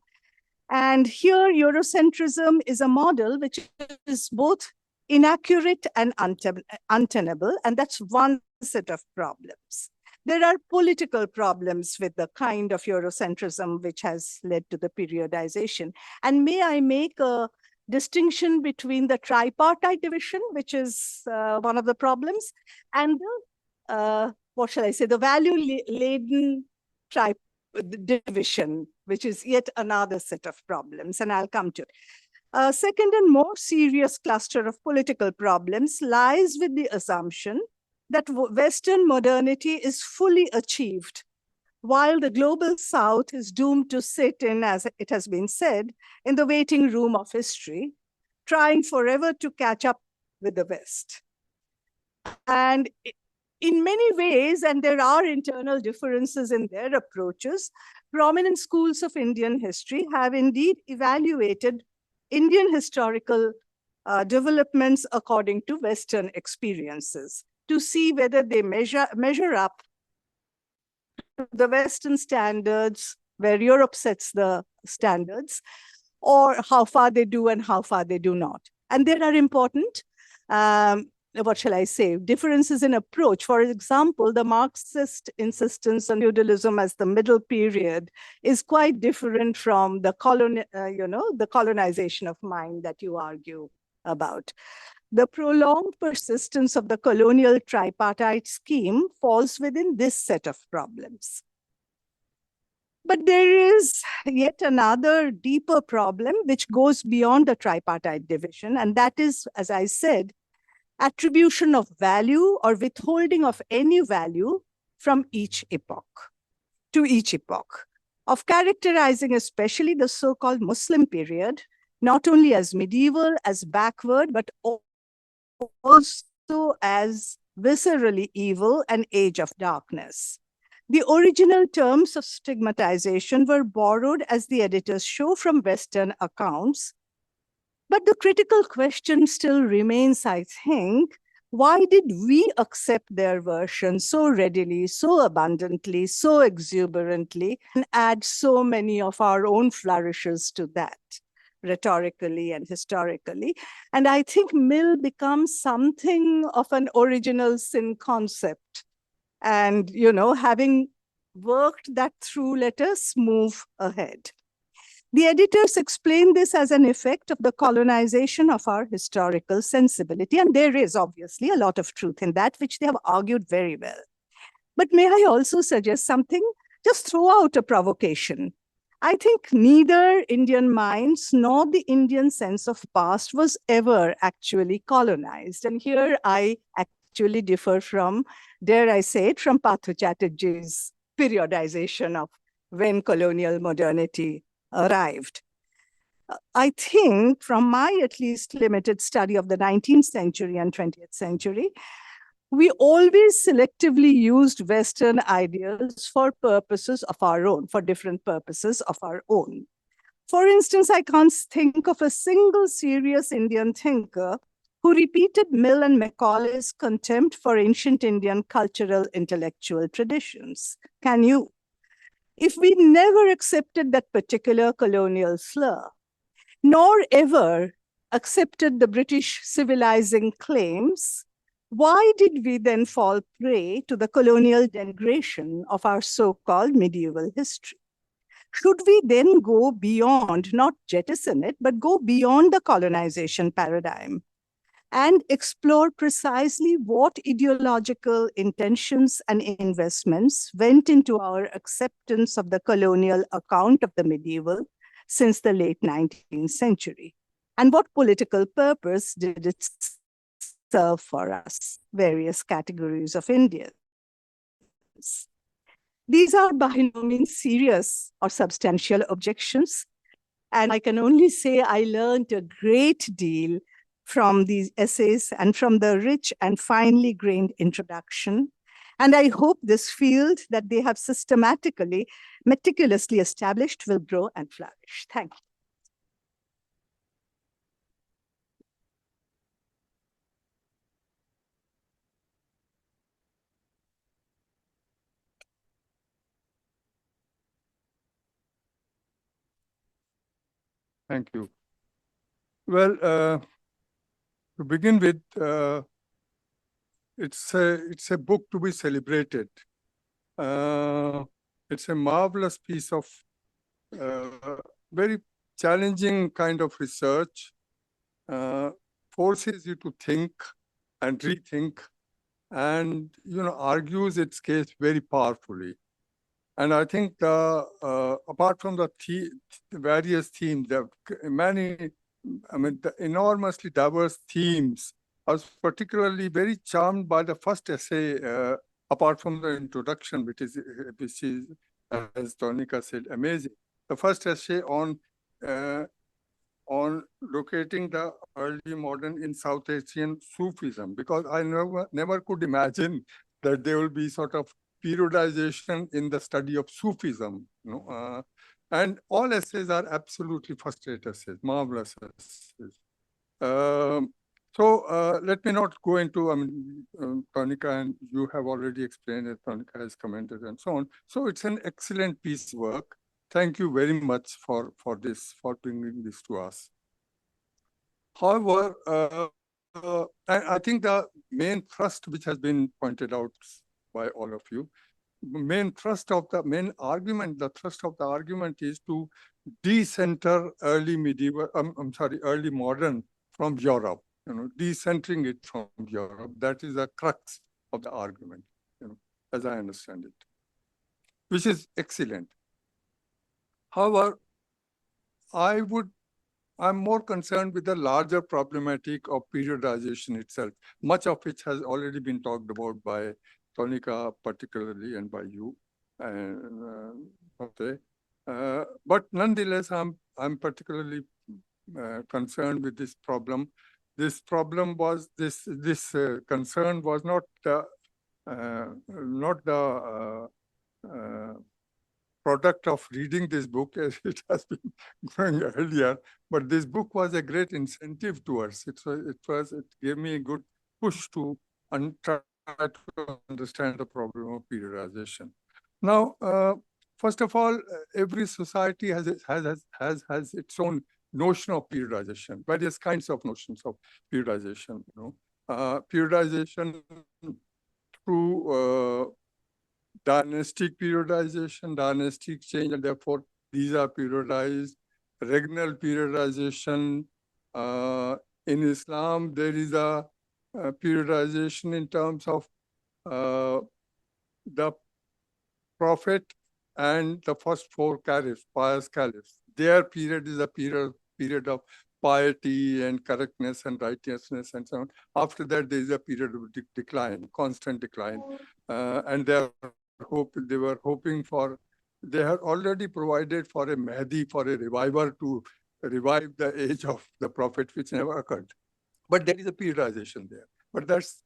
And here, Eurocentrism is a model which is both inaccurate and untenable, and that's one set of problems. There are political problems with the kind of Eurocentrism which has led to the periodization. And may I make a distinction between the tripartite division, which is one of the problems, and the, what shall I say, the value-laden division, which is yet another set of problems, and I'll come to it. A second and more serious cluster of political problems lies with the assumption that Western modernity is fully achieved, while the global South is doomed to sit in, as it has been said, in the waiting room of history, trying forever to catch up with the West. And in many ways, and there are internal differences in their approaches, prominent schools of Indian history have indeed evaluated Indian historical developments according to Western experiences to see whether they measure up to the Western standards where Europe sets the standards, or how far they do and how far they do not. And there are important what shall I say, differences in approach. For example, the Marxist insistence on feudalism as the middle period is quite different from the the colonization of mind that you argue about. The prolonged persistence of the colonial tripartite scheme falls within this set of problems. But there is yet another deeper problem which goes beyond the tripartite division, and that is, as I said, attribution of value or withholding of any value from each epoch to each epoch, of characterizing especially the so-called Muslim period, not only as medieval, as backward, but also as viscerally evil, an age of darkness. The original terms of stigmatization were borrowed, as the editors show, from Western accounts. But the critical question still remains, I think, why did we accept their version so readily, so abundantly, so exuberantly, and add so many of our own flourishes to that, rhetorically and historically? And I think Mill becomes something of an original sin concept. And, having worked that through, let us move ahead. The editors explain this as an effect of the colonization of our historical sensibility. And there is obviously a lot of truth in that, which they have argued very well. But may I also suggest something? Just throw out a provocation. I think neither Indian minds nor the Indian sense of past was ever actually colonized. And here I actually differ from, dare I say it, from Partha Chatterjee's periodization of when colonial modernity arrived. I think from my at least limited study of the 19th century and 20th century, we always selectively used Western ideals for purposes of our own, for different purposes of our own. For instance, I can't think of a single serious Indian thinker who repeated Mill and Macaulay's contempt for ancient Indian cultural intellectual traditions. Can you? If we never accepted that particular colonial slur, nor ever accepted the British civilizing claims, why did we then fall prey to the colonial denigration of our so-called medieval history? Should we then go beyond, not jettison it, but go beyond the colonization paradigm and explore precisely what ideological intentions and investments went into our acceptance of the colonial account of the medieval since the late 19th century? And what political purpose did it serve for us, various categories of Indians? These are by no means serious or substantial objections. And I can only say I learned a great deal from these essays and from the rich and finely grained introduction. And I hope this field that they have systematically, meticulously established will grow and flourish. Thank you. Thank you. Well, to begin with, it's a book to be celebrated. It's a marvelous piece of very challenging kind of research, forces you to think and rethink, and argues its case very powerfully. And I think apart from the various themes, there are many, the enormously diverse themes. I was particularly very charmed by the first essay, apart from the introduction, which is, as Tonika said, amazing. The first essay on locating the early modern in South Asian Sufism, because I never could imagine that there will be sort of periodization in the study of Sufism. And all essays are absolutely first-rate essays, marvelous essays. So let me not go into, Tonika, and you have already explained it, Tonika has commented and so on. So it's an excellent piece of work. Thank you very much for bringing this to us. However, I think the main thrust, which has been pointed out by all of you, the thrust of the argument is to decenter early modern from Europe, decentering it from Europe. That is the crux of the argument, as I understand it, which is excellent. However, I'm more concerned with the larger problematic of periodization itself, much of which has already been talked about by Tonika particularly and by you. But nonetheless, I'm particularly concerned with this problem. This concern was not the product of reading this book, as it has been going earlier, but this book was a great incentive towards it. It gave me a good push to try to understand the problem of periodization. Now, first of all, every society has its own notion of periodization, various kinds of notions of periodization. Periodization through dynastic periodization, dynastic change, and therefore these are periodized. Regnal periodization. In Islam, there is a periodization in terms of the Prophet and the first four caliphs, pious caliphs. Their period is a period of piety and correctness and righteousness and so on. After that, there is a period of decline, constant decline. And they had already provided for a Mahdi, for a reviver to revive the age of the Prophet, which never occurred. But there is a periodization there. But that's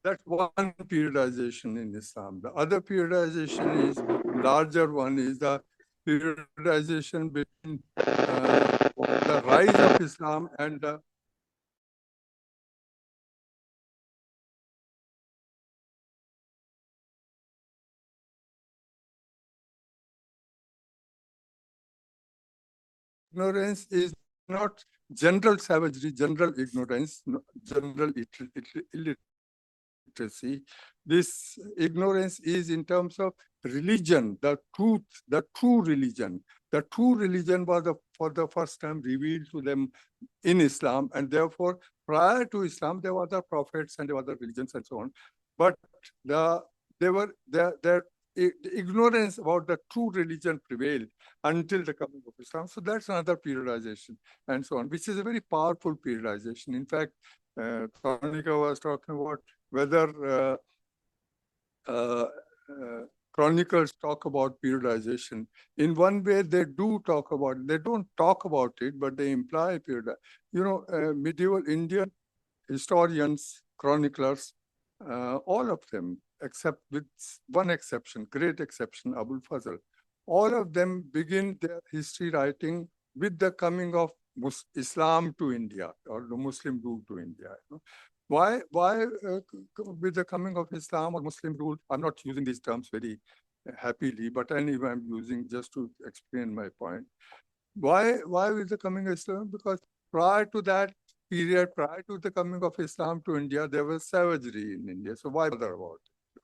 that's one periodization in Islam. The other periodization is larger one, is the periodization between the rise of Islam and the ignorance is not general savagery, general ignorance, general illiteracy. This ignorance is in terms of religion, the truth, the true religion. The true religion was for the first time revealed to them in Islam, and therefore prior to Islam there were other prophets and there were other religions and so on. But the ignorance about the true religion prevailed until the coming of Islam. So that's another periodization and so on, which is a very powerful periodization. In fact, Tonika was talking about whether chroniclers talk about periodization. In one way, they do talk about it. They don't talk about it, but they imply periodization. You know, medieval Indian historians, chroniclers, all of them, except with one exception, great exception, Abul Fazl, all of them begin their history writing with the coming of Islam to India, or the Muslim rule to India. You know? Why with the coming of Islam or Muslim rule? I'm not using these terms very happily, but anyway, I'm using just to explain my point. Why with the coming of Islam? Because prior to that period, prior to the coming of Islam to India, there was savagery in India. So why bother about it?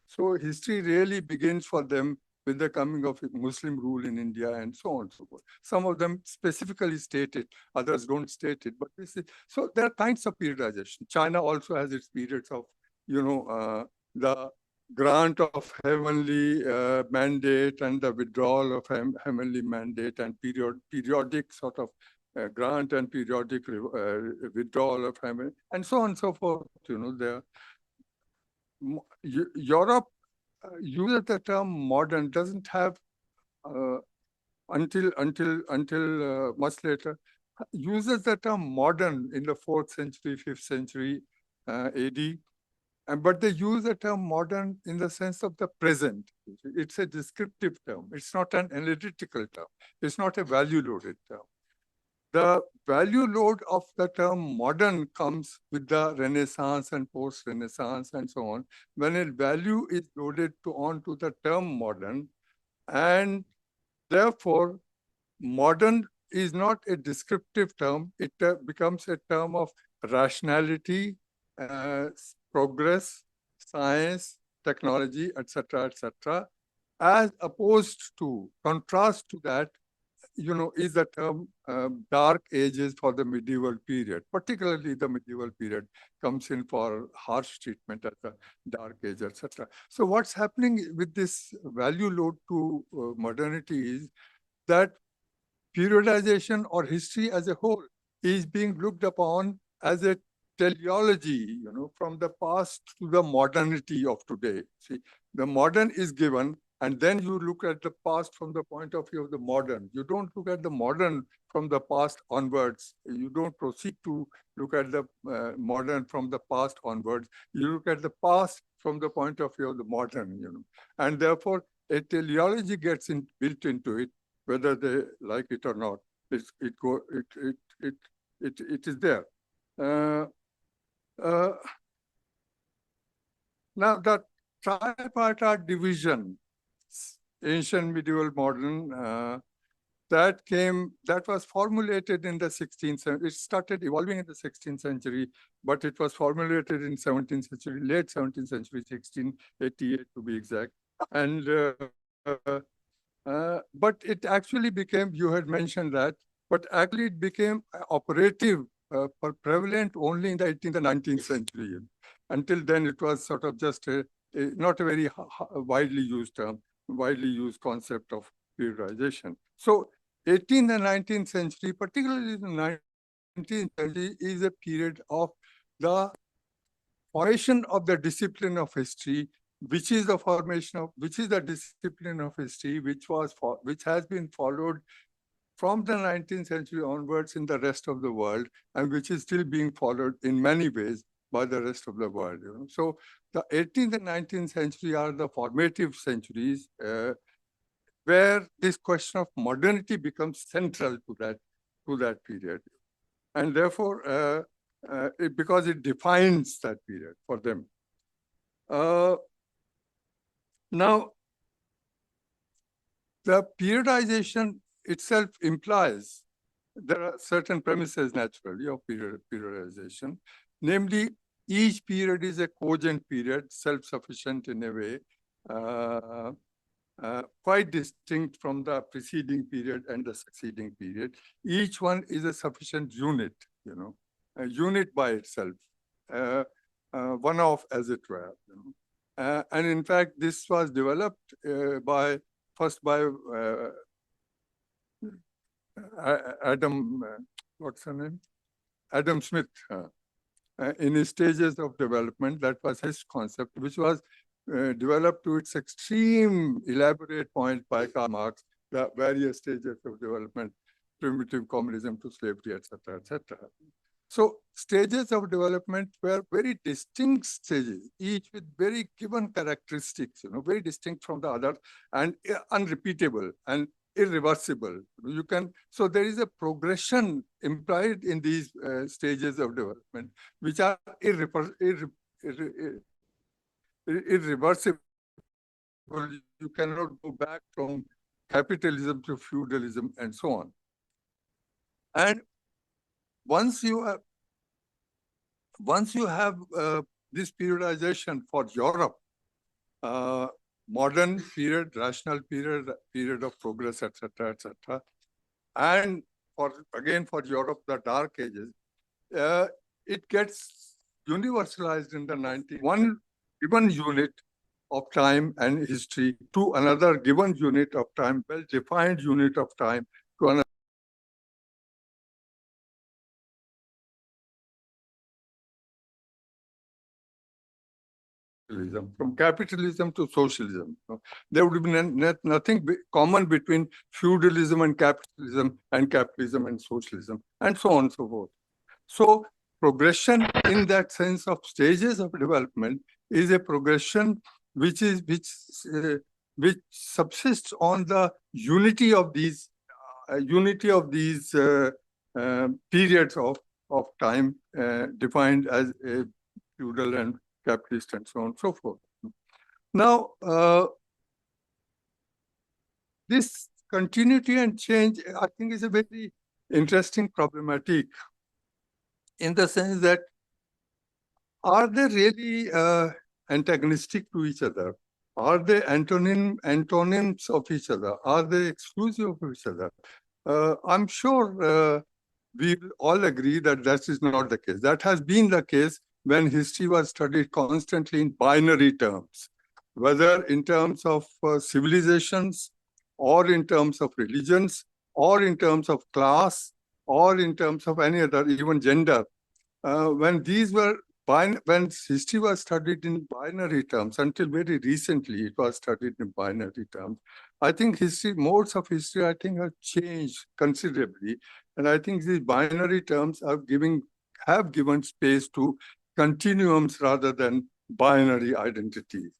So history really begins for them with the coming of Muslim rule in India and so on and so forth. Some of them specifically state it, others don't state it. But this is, so there are kinds of periodization. China also has its periods of, you know, the grant of heavenly mandate and the withdrawal of heavenly mandate and periodic sort of grant and periodic withdrawal of heaven and so on and so forth. You know, there. Europe uses the term modern, doesn't have until much later, uses the term modern in the 4th century, 5th century AD. But they use the term modern in the sense of the present. It's a descriptive term. It's not an analytical term. It's not a value-loaded term. The value load of the term modern comes with the Renaissance and post-Renaissance and so on, when a value is loaded onto the term modern, and therefore modern is not a descriptive term. It becomes a term of rationality, progress, science, technology, etc., as opposed to, contrast to that, you know, is the term dark ages for the medieval period. Particularly the medieval period comes in for harsh treatment as the dark age, etc. So what's happening with this value load to modernity is that periodization or history as a whole is being looked upon as a teleology, you know, from the past to the modernity of today. See, the modern is given, and then you look at the past from the point of view of the modern. You don't look at the modern from the past onwards. You don't proceed to look at the modern from the past onwards. You look at the past from the point of view of the modern, you know. And therefore, a teleology gets built into it, whether they like it or not. It is there. Now, the tripartite division, ancient, medieval, modern, that was formulated in the 16th century. It started evolving in the 16th century, but it was formulated in 17th century, late 17th century, 1688 to be exact. And but it actually became, you had mentioned that, but actually it became operative, prevalent only in the 18th and 19th century. Until then, it was sort of just not a very widely used term, widely used concept of periodization. So 18th and 19th century, particularly the 19th century, is a period of the formation of the discipline of history, which is the discipline of history which has been followed from the 19th century onwards in the rest of the world, and which is still being followed in many ways by the rest of the world. You know? So the 18th and 19th century are the formative centuries where this question of modernity becomes central to that period. And therefore, because it defines that period for them. Now, the periodization itself implies there are certain premises naturally of periodization. Namely, each period is a cogent period, self-sufficient in a way, quite distinct from the preceding period and the succeeding period. Each one is a sufficient unit, you know, a unit by itself, one-off as it were. You know? And in fact, this was developed first by Adam, what's her name? Adam Smith. In his stages of development, that was his concept, which was developed to its extreme elaborate point by Karl Marx, the various stages of development, primitive communism to slavery, etc., etc. So stages of development were very distinct stages, each with very given characteristics, very distinct from the other and unrepeatable and irreversible. So there is a progression implied in these stages of development, which are irreversible. You cannot go back from capitalism to feudalism and so on. And once you have this periodization for Europe, modern period, rational period, period of progress, etc., etc., and for Europe, the Dark Ages, it gets universalized in the 90s. One given unit of time and history to another given unit of time, well-defined unit of time to another. From capitalism to socialism. There would be nothing common between feudalism and capitalism and socialism, and so on and so forth. So progression in that sense of stages of development is a progression which subsists on the unity of these periods of time defined as a feudal and capitalist and so on and so forth. Now, this continuity and change, I think, is a very interesting problematic in the sense that are they really antagonistic to each other? Are they antonyms of each other? Are they exclusive of each other? I'm sure we will all agree that that is not the case. That has been the case when history was studied constantly in binary terms, whether in terms of civilizations, or in terms of religions, or in terms of class, or in terms of any other, even gender. When history was studied in binary terms, until very recently it was studied in binary terms, I think modes of history, I think, have changed considerably. And I think these binary terms have given space to continuums rather than binary identities.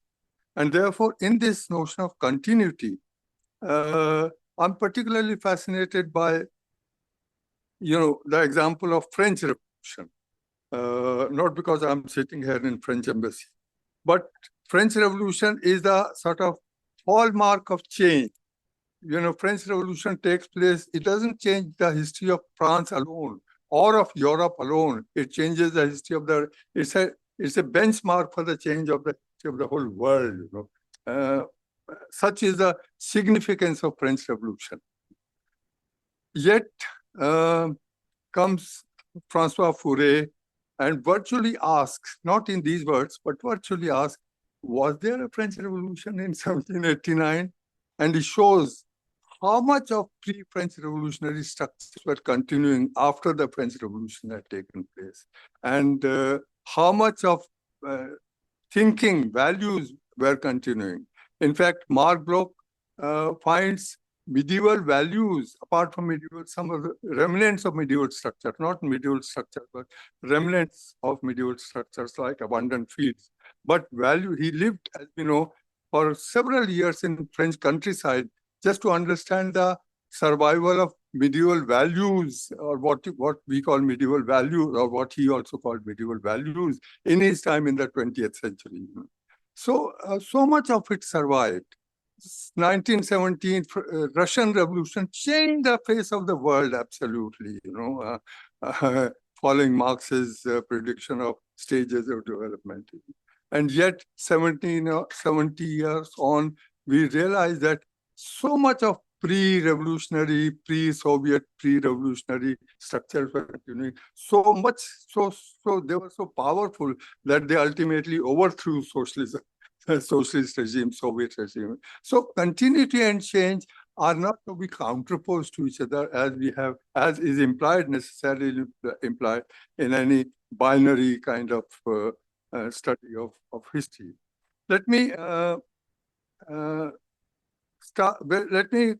And therefore, in this notion of continuity, I'm particularly fascinated by, the example of French Revolution. Not because I'm sitting here in French embassy, but French Revolution is the sort of hallmark of change. French Revolution takes place, it doesn't change the history of France alone or of Europe alone. It changes the history of it's a benchmark for the change of the history of the whole world. Such is the significance of French Revolution. Yet comes Francois Furet and virtually asks, not in these words, but virtually asks, was there a French Revolution in 1789? And he shows how much of pre-French revolutionary structures were continuing after the French Revolution had taken place, and how much of thinking, values were continuing. In fact, Mark Bloch finds medieval values, apart from some of the remnants of medieval structure, not medieval structure, but remnants of medieval structures like abundant fields. But he lived, as we know, for several years in French countryside, just to understand the survival of medieval values, or what we call medieval values, or what he also called medieval values in his time in the 20th century. So much of it survived. 1917 Russian Revolution changed the face of the world absolutely, following Marx's prediction of stages of development. And yet 70 years on, we realize that so much of pre-revolutionary, pre-Soviet, pre-revolutionary structures were continuing. So they were so powerful that they ultimately overthrew socialism. Socialist regime, Soviet regime. So continuity and change are not to be counterposed to each other as is necessarily implied in any binary kind of study of history. let me let me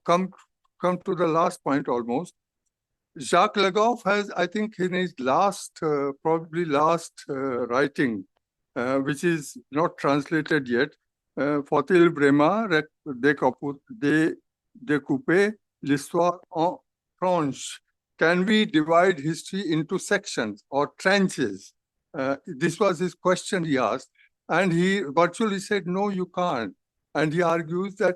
come to the last point almost. Jacques Legoff has, I think, in his last, probably last writing, which is not translated yet, Faut-il vraiment découper l'histoire en tranches? Can we divide history into sections or trenches? This was his question he asked, and he virtually said, no, you can't. And he argues that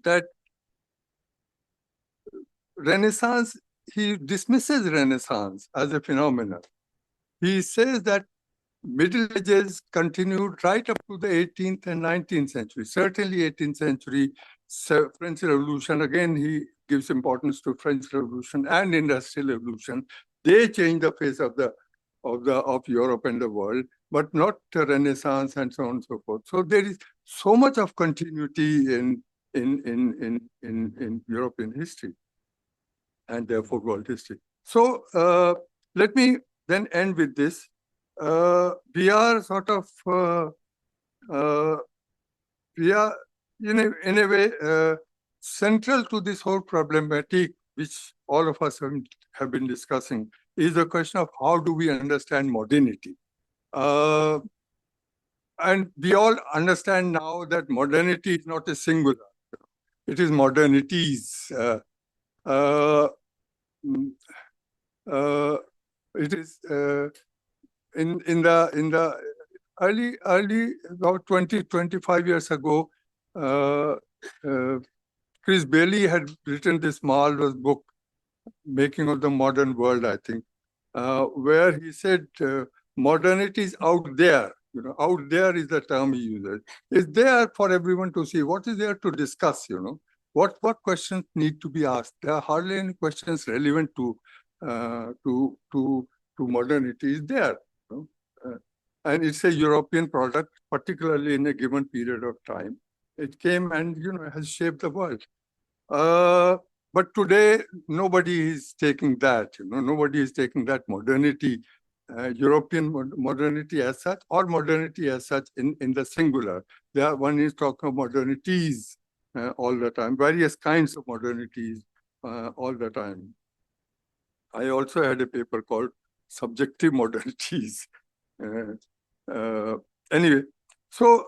that Renaissance, he dismisses Renaissance as a phenomenon. He says that Middle Ages continued right up to the 18th and 19th century, certainly 18th century, French Revolution. Again, he gives importance to French Revolution and Industrial Revolution. They changed the face of Europe and the world, but not the Renaissance and so on and so forth. So there is so much of continuity in European history and therefore world history. So let me then end with this. We are sort of, we are in a way central to this whole problematic, which all of us have been discussing, is the question of how do we understand modernity. And we all understand now that modernity is not a singular, it is modernities. It is in the early about 25 years ago, Chris Bailey had written this marvelous book, Making of the Modern World, I think, where he said modernity is out there. Out there is the term he uses. It's there for everyone to see. What is there to discuss? What questions need to be asked? There are hardly any questions relevant to modernity is there. And it's a European product, particularly in a given period of time. It came and has shaped the world. But today, nobody is taking that. Nobody is taking that modernity, European modernity as such, or modernity as such in the singular. One is talking of modernities all the time, various kinds of modernities all the time. I also had a paper called Subjective Modernities. Anyway, so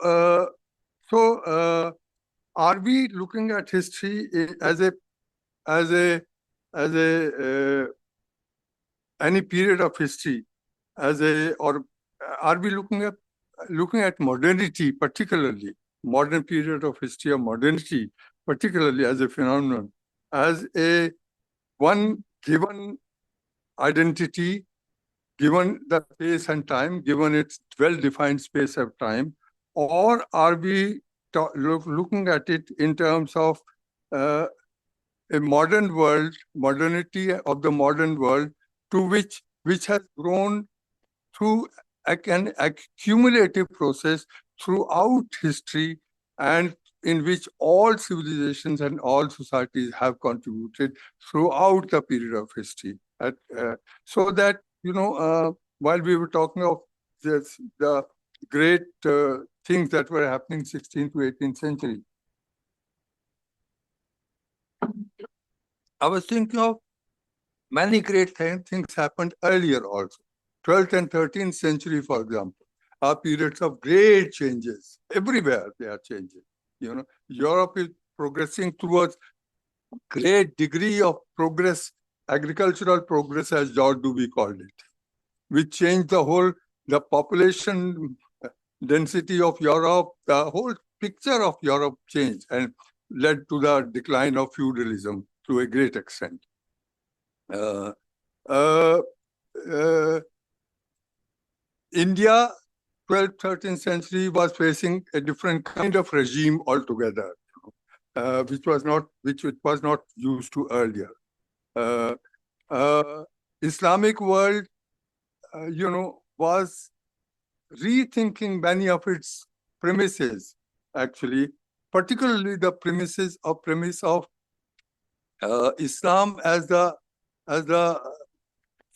are we looking at history as any period of history or are we looking at modernity, particularly modern period of history or modernity, particularly as a phenomenon, as a one given identity, given the space and time, given its well-defined space of time, or are we looking at it in terms of a modern world, modernity of the modern world, to which has grown through an accumulative process throughout history, and in which all civilizations and all societies have contributed throughout the period of history. So that, while we were talking of the great things that were happening 16th to 18th century, I was thinking of many great things happened earlier also. 12th and 13th century, for example, are periods of great changes. Everywhere they are changing. Europe is progressing towards great degree of progress, agricultural progress, as George Dewey called it, which changed the population density of Europe, the whole picture of Europe changed and led to the decline of feudalism to a great extent. India, 12th, 13th century was facing a different kind of regime altogether, which it was not used to earlier. Islamic world, was rethinking many of its premises, actually, particularly the premise of Islam as the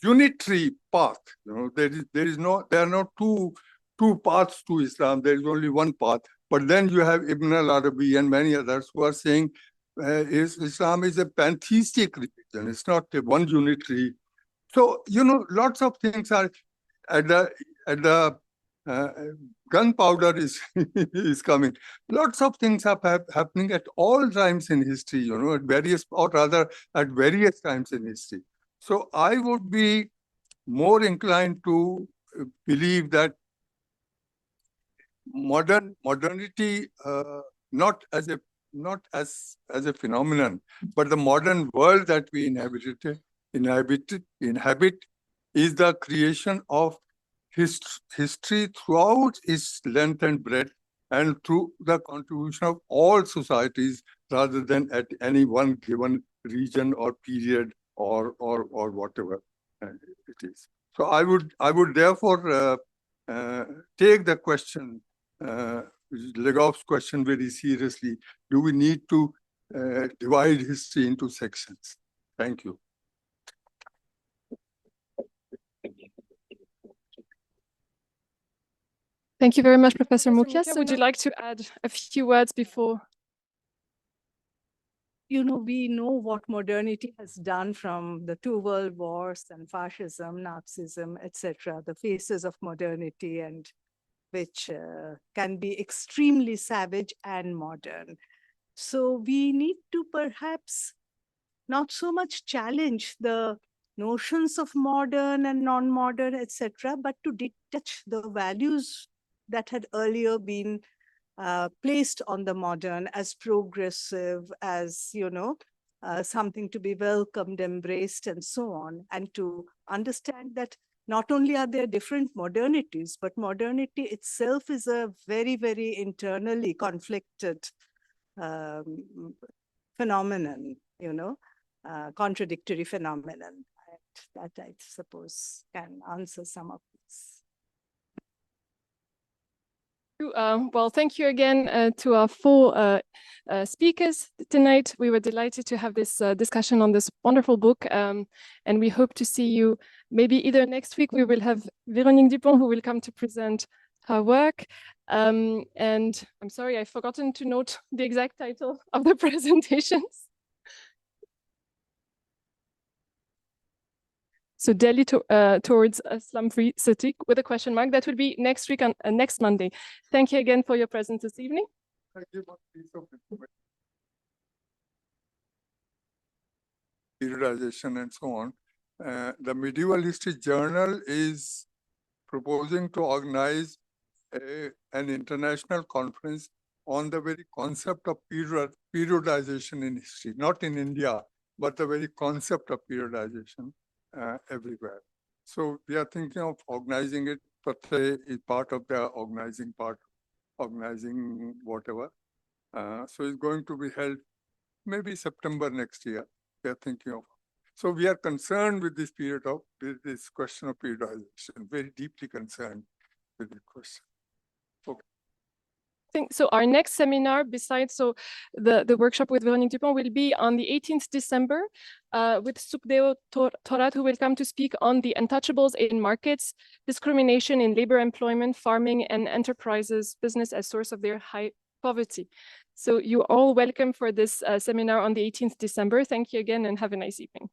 unitary path. There are not two paths to Islam. There is only one path. But then you have Ibn al-Arabi and many others who are saying Islam is a pantheistic religion. It's not a one unitary. So, lots of things are at the gunpowder is is coming. Lots of things are happening at all times in history, at various times in history. So I would be more inclined to believe that modernity, not as a phenomenon, but the modern world that we inhabit is the creation of history throughout its length and breadth, and through the contribution of all societies, rather than at any one given region or period or whatever it is. So I would therefore take the question, Legov's question, very seriously. Do we need to divide history into sections? Thank you. Thank you very much, Professor Mukia. Mukia, Would you like to add a few words before? We know what modernity has done from the 2 world wars and fascism, Nazism, etc., the faces of modernity, and which can be extremely savage and modern. So we need to perhaps not so much challenge the notions of modern and non-modern, etc., but to detach the values that had earlier been placed on the modern as progressive, as, something to be welcomed, embraced, and so on, and to understand that not only are there different modernities, but modernity itself is a very, very internally conflicted phenomenon, contradictory phenomenon. That, I suppose, can answer some of this. Well, thank you again to our 4 speakers tonight. We were delighted to have this discussion on this wonderful book, and we hope to see you maybe either next week. We will have Véronique Dupont, who will come to present her work. And I'm sorry, I've forgotten to note the exact title of the presentations. So Delhi towards a slum-free city with a question mark. That will be next week on next Monday. Thank you again for your presence this evening. Periodization and so on. The Medieval History Journal is proposing to organize an international conference on the very concept of periodization in history, not in India, but the very concept of periodization everywhere. So we are thinking of organizing it. Pratyay is part of the organizing whatever. So it's going to be held maybe September next year. We are thinking of. So we are concerned with this this question of periodization, very deeply concerned with the question. Okay. So our next seminar, besides the workshop with Véronique Dupont, will be on the 18th December with Sukhdev Thorat, who will come to speak on the untouchables in markets, discrimination in labor employment, farming, and enterprises, business as source of their high poverty. So you're all welcome for this seminar on the 18th December. Thank you again and have a nice evening.